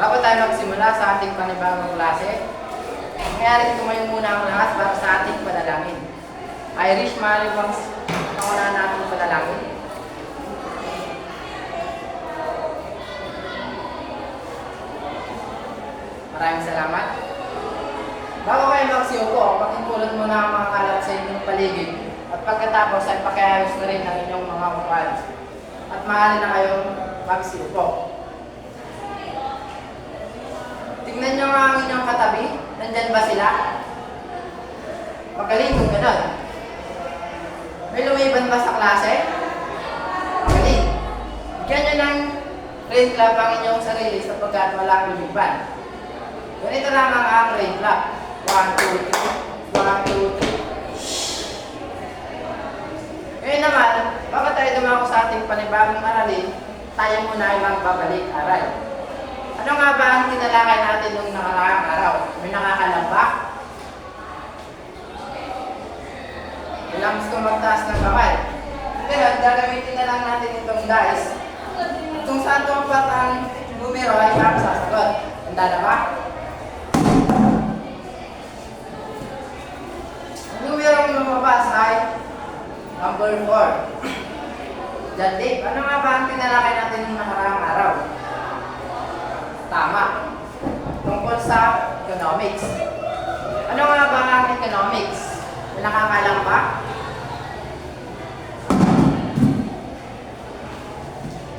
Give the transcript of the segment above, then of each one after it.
Bago tayo magsimula sa ating panibagong klase, nangyari tumayo muna ang lahat para sa ating panalangin. Irish Malibang pangunahan natin panalangin. Maraming salamat. Bago kayo magsiupo, pakipulot muna ang mga kalat sa inyong paligid at pagkatapos ay pakiayos na rin ang inyong mga upuan at maaari na kayong magsiupo. Tingnan nyo nga ang inyong katabi. Nandyan ba sila? Magaling kung gano'n. May lumiban ba sa klase? Magaling. Bigyan nyo ng grade club ang inyong sarili sapagkat walang lumiban. Ganito lamang ang grade club. 1, 2, 3. 1, 2, 3. Ngayon naman, bago tayo dumako sa ating panibagong aralin, tayo muna ay magbabalik aral. Ano nga ba ang tinalakay natin nung nakaraang araw? May nakakalamba? Walang gusto magtaas ng kamay. Pero gagamitin na lang natin itong dice. At kung saan tumapat ang numero ay sasagot. Handa na ba? Ang numero ang lumabas ay number 4. John Dave, ano nga ba ang tinalakay natin nung nakaraang araw? Tama. Tungkol sa economics. Ano nga ba ang economics? May nakakalang ba?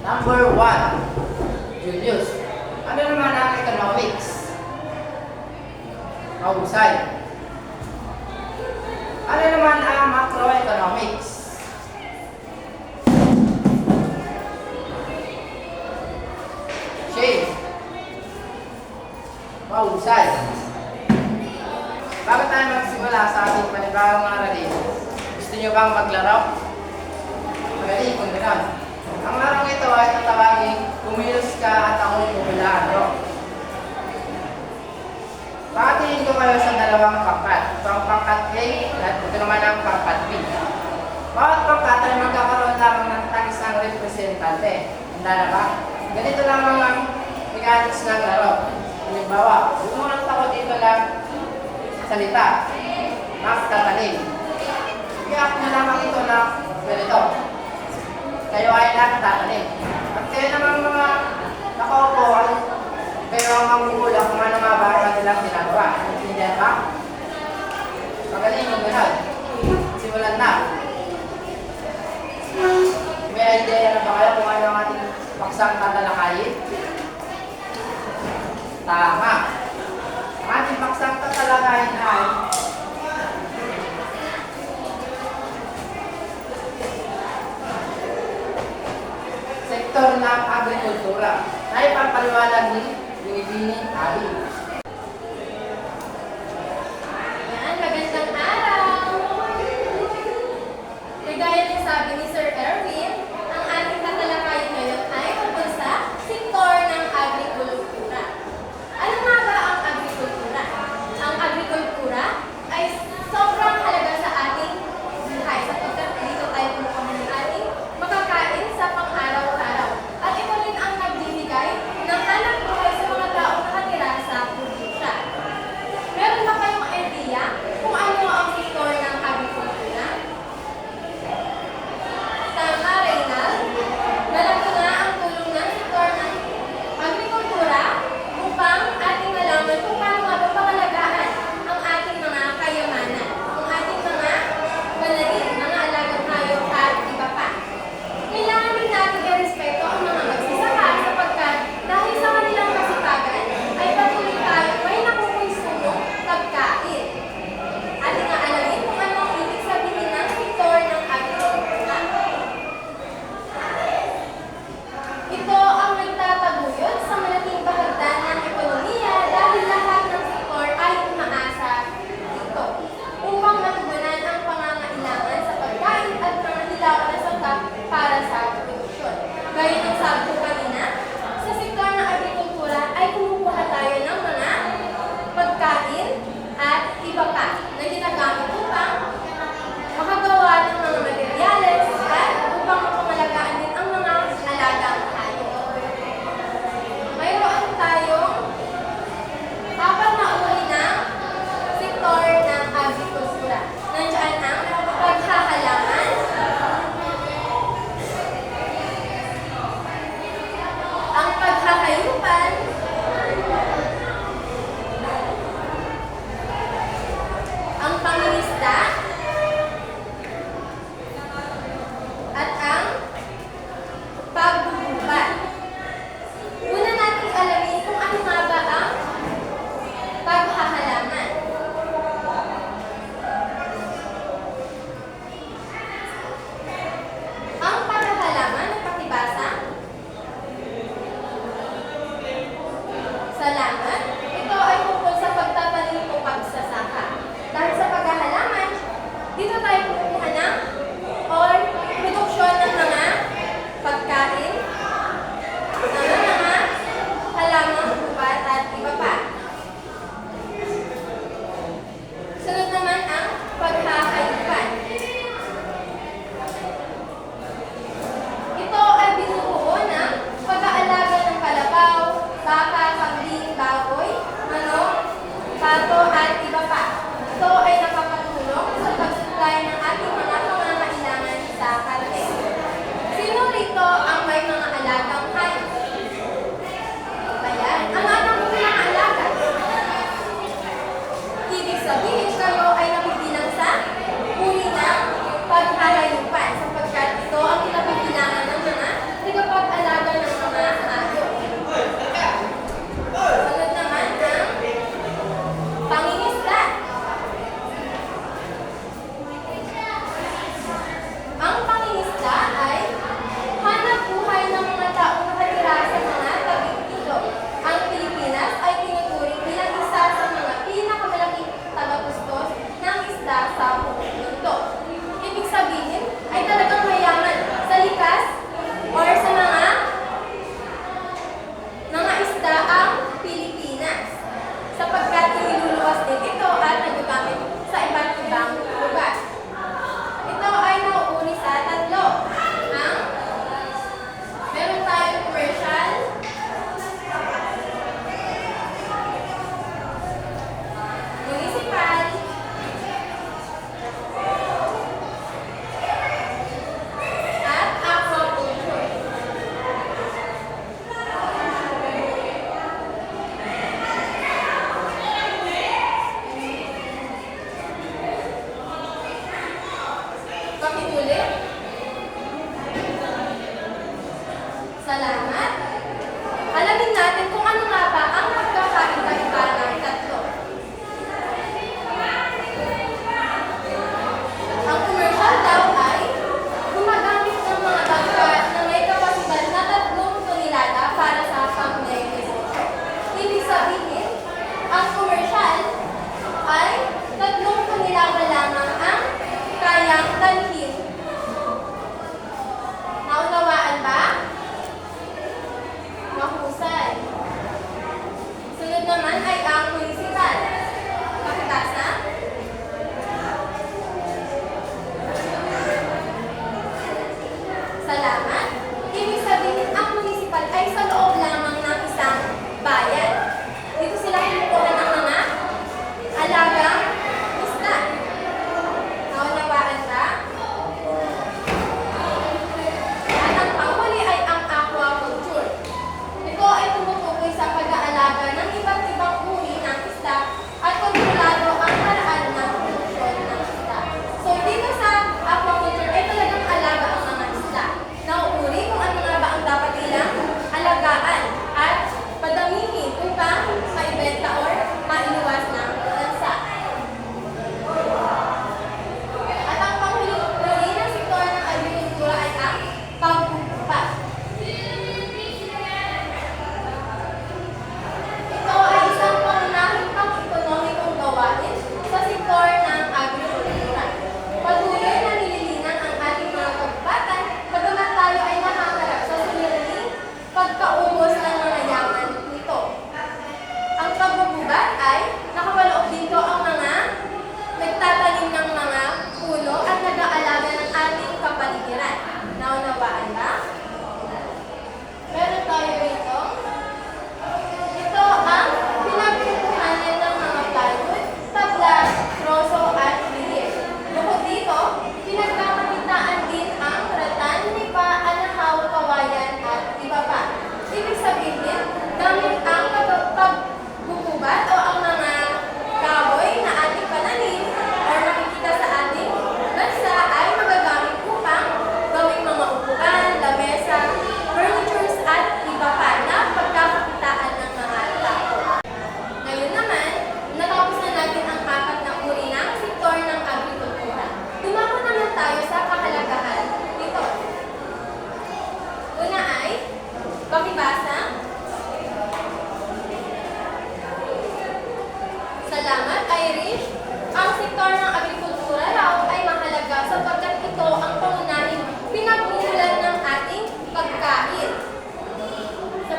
Number 1. Julius. Ano naman ang economics? Mahusay. Ano naman ang macroeconomics? Shane. Mahusay. Bago tayo magsimula sa ating panibagong aralin, gusto nyo bang maglaro? Magaling kung gano'n. Ang larong ito ay tatawagin, kumilos ka at ako'y pumilaan nyo. Pakatingin ko kayo sa dalawang pangkat. Ito ang pangkat A at ito naman ang pangkat B. Bawat pangkat ay magkakaroon lamang ng isang representante. Handa na ba? Ganito lamang ang mechanics ng laro. Halimbawa, bumunang ako dito lang salita, magtatanim. Iyak na lamang ito na ganito. Kayo ay nagtatanim. At kayo namang mga nakaupo, kayo ang mamumula kung ano nga ba ang kanilang ginagawa. Intindihan ba? Magaling yung gano'n. Simulan na. May idea na ba kayo kung ano ang ating paksang tatalakayin? Tama. Ang ating paksang tatalakayin ay sektor ng agrikultura na ipapaliwanag ni Binibini Ali. Yan, magandang araw! Kagaya ng sabi ni Sir Erwin, ang ating tatalakayin ngayon ay tungkol sa sektor ng agrikultura. Ano nga ba ang agrikultura? Ang agrikultura ay sobrang halaga sa ating buhay sapagkat dito tayo kumukuha ng ating makakain sa pang-araw-araw. At ito rin ang nagbibigay ng hanap buhay sa mga taong nakatira sa kalikasan, ang pangingisda, at ang pagbububat. Una nating alamin kung ano nga ba ang paghahalaman. Ang paghahalaman ng pakibasa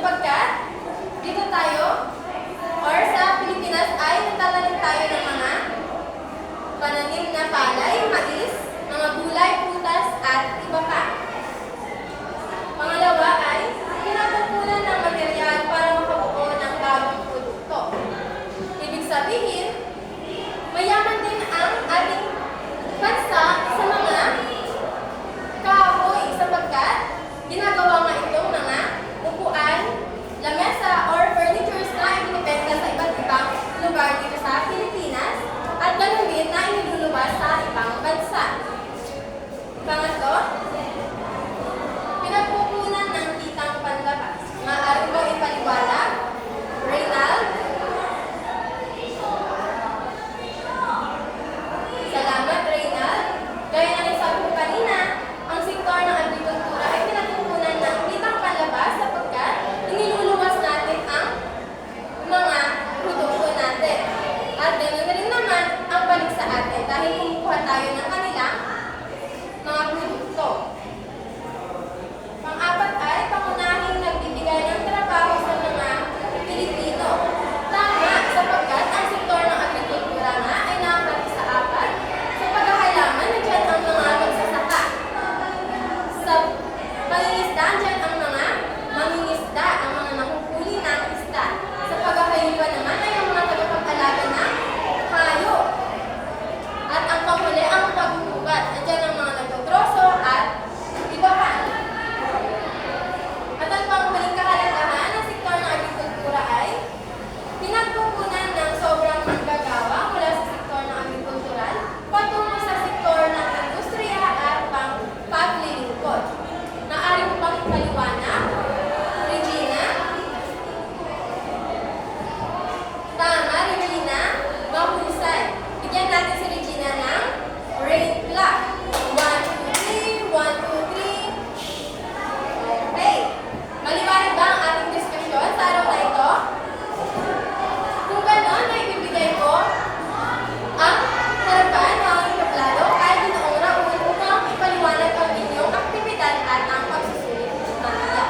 Sapagkat dito tayo or sa Pilipinas ay nagtatanim tayo ng mga pananim na palay, mais, mga gulay, prutas at iba pa. Pangalawa ay pinagkukunan ng material para makabuo ng bagong produkto. Ibig sabihin, mayaman din ang ating bansa sa mga kahoy sapagkat ginagawa nga itong mga upuan, lamesa, or furnitures na ibinibenta sa iba't ibang lugar dito sa Pilipinas at ganun din na iniluluwas sa ibang bansa. Pangatlo, pinagkukunan ng kitang panlabas. Maaari ko ipaliwanag, Reynald? Salamat, Reynald. Gaya na rin sabi ko kanina, ang sektor ng agrikultura ay pinagkukunan ng kitang panlabas sapagkat iniluluwas natin ang mga produkto natin. At ganoon na rin naman ang balik sa atin dahil kumukuha tayo ng kanilang mga produkto. Pang-apat ay pangunahing nagbibigay ng trabaho sa mga Pilipino. Tama, sapagkat ang sektor ng agrikultura nga ay nakakati sa apat. Sa paghahalaman, nandiyan ang mga magsasaka. Sa pangingisda, nandiyan ang mga mangingisda, ang mga nakuhuli ng isda. Sa paghahayupan naman ay ang mga tagapag-alaga ng hayop. At ang panghuli ang paghuhugat. Nandiyan ang mga nagtotroso at iba pa. At ang panghuling kahalagahan ng sektor ng agrikultura ay pinagkukunan ng sobrang manggagawa mula sa sektor ng agrikultural patungo sa sektor ng industriya at paglilingkod. Naari mo bang ipaliwanag, Regina? Tama, Regina. Mahusay. Bigyan natin si Regina ng rain clock. 1, 2, 3, 1, 2, 3. Okay. Maliwanag ba ang ating diskusyon sa araw na ito? Kung gano'n, ay ibibigay ko ang harapan ng aking kaplado ay Ginoong Raul upang ipaliwanag ang inyong aktibidad at ang pagsusulit mamaya.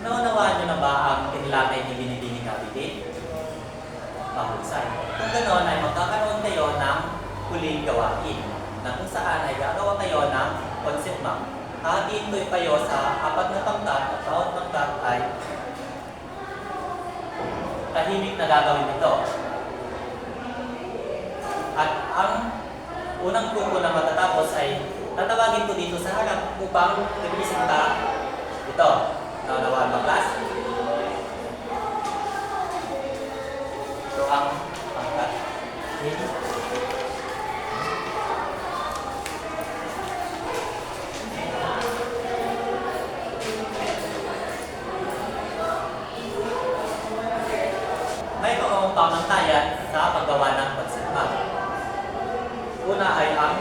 Naunawaan niyo na ba ang tinilakay ni Binibining Abigail? Mahusay. Kung ganoon ay magkakaroon kayo ng huling gawain na kung saan ay gagawa kayo ng concept map. Hahatiin ko kayo sa 4 na pangkat at bawat pangkat ay tahimik na gagawin ito. At ang unang grupo na matatapos ay tatawagin ko dito sa harap upang representa ito. Naunawaan ba, class? Ito ang pangkat. May mga pamantayan sa paggawa ng concept map. Una ay ang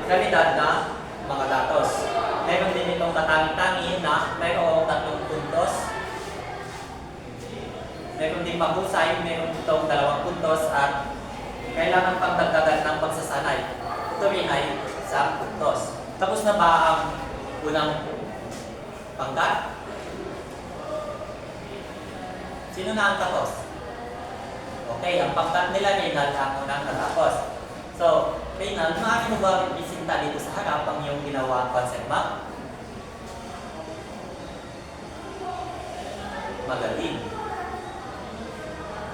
kalidad na mga datos. Meron din itong katangi-tangi na mayroong 3 puntos. Meron din mahusay, meron itong 2 puntos at kailangan pang dagdagan ng pagsasanay. Ito rin ay 1 puntos. Tapos na ba ang unang pangkat? Sino na ang tapos? Okay, ang pangkat nila Reynald ang unang natapos. So, Reynald, maaari mo ba isinta dito sa harap ang iyong ginawa concept map? Magaling.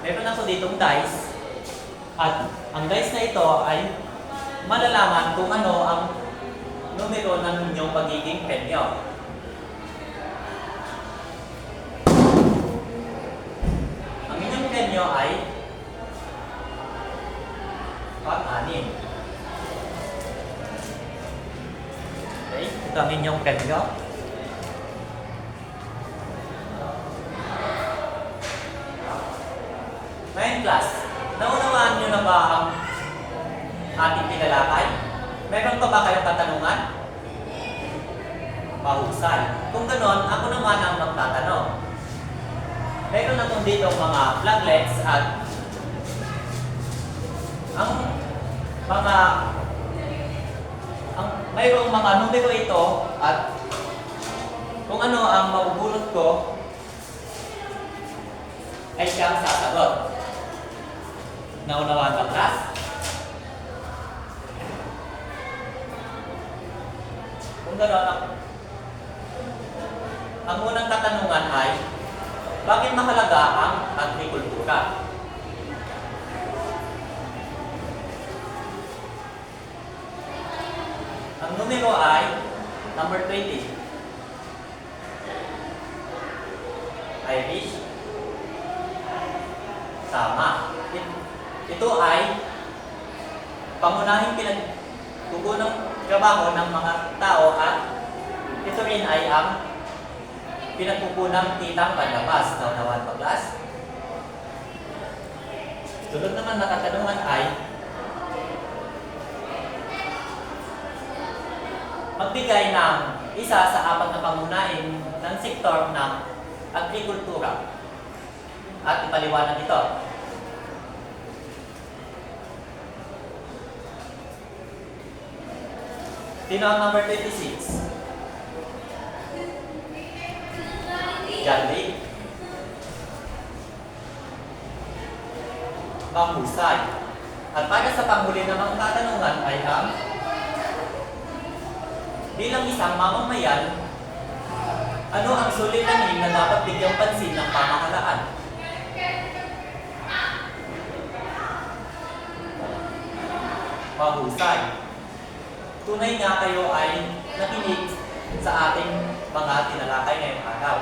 Meron ako ditong dice. At ang dice na ito ay malalaman kung ano ang numero ng inyong magiging premyo. Ang inyong premyo ay 6. Okay, ito ang inyong premyo. Ngayon class, naunawaan nyo na ba ang ating pinalakay? Meron pa ba kayong katanungan? Mahusay. Kung ganon, ako naman ang magtatanong. Meron akong dito mga flaglets at ang mga mayroong mga numero ito at kung ano ang mabubulot ko ay siyang sasagot. Naunawaan ba, class? Kung gano'n, ang unang katanungan ay, bakit mahalaga ang agrikultura? Ang numero ay number 20. Irish. Tama. Ito ay pangunahing pinagkukunang trabaho ng mga tao at ito rin ay ang pinagkukunang kitang panlabas. Naunawaan ba, class? Sunod naman na katanungan ay magbigay ng isa sa apat na pangunahin ng sektor ng agrikultura at ipaliwanag ito. Sino ang number 26? John Lee. Mahusay. At para sa panghuli namang katanungan ay ang bilang isang mamamayan, ano ang suliranin na dapat bigyang pansin ng pamahalaan? Mahusay. Tunay nga kayo ay nakinig sa ating mga tinalakay ngayong araw.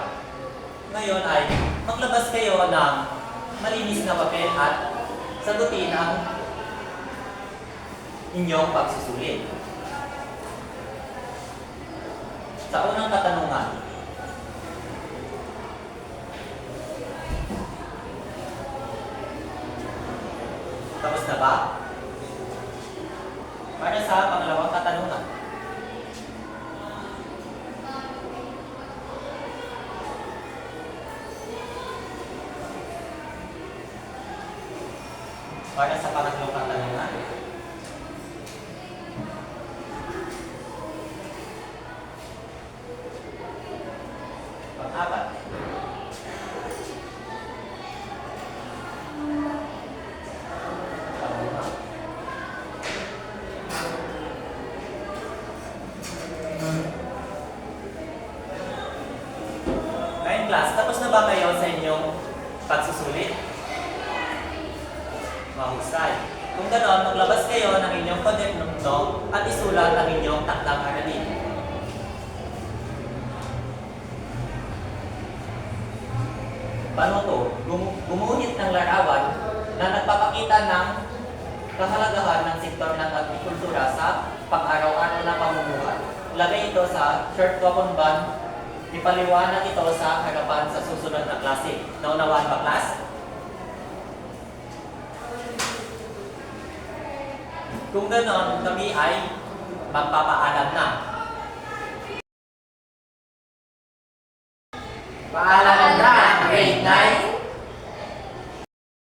Ngayon ay maglabas kayo ng malinis na papel at sagutin ang inyong pagsusulit. Sa unang katanungan, tapos na ba? Para sa pangalawang katanungan. Para sa pangatlong katanungan. Pang-apat. Pang-lima. Ngayon class, tapos na ba kayo sa inyong pagsusulit? Mahusay. Kung ganoon, maglabas kayo ng inyong kwaderno at isulat ang inyong takdang aralin. Paano to? Gumuhit ng larawan na nagpapakita ng kahalagahan ng sektor ng agrikultura sa pang-araw-araw na pamumuhay. Lagay ito sa short coupon band. Ipaliwanag ito sa harapan sa susunod na klase. Naunawaan ba, class? Kung ganoon, kami ay magpapaalam na. Paalam na, grade 9.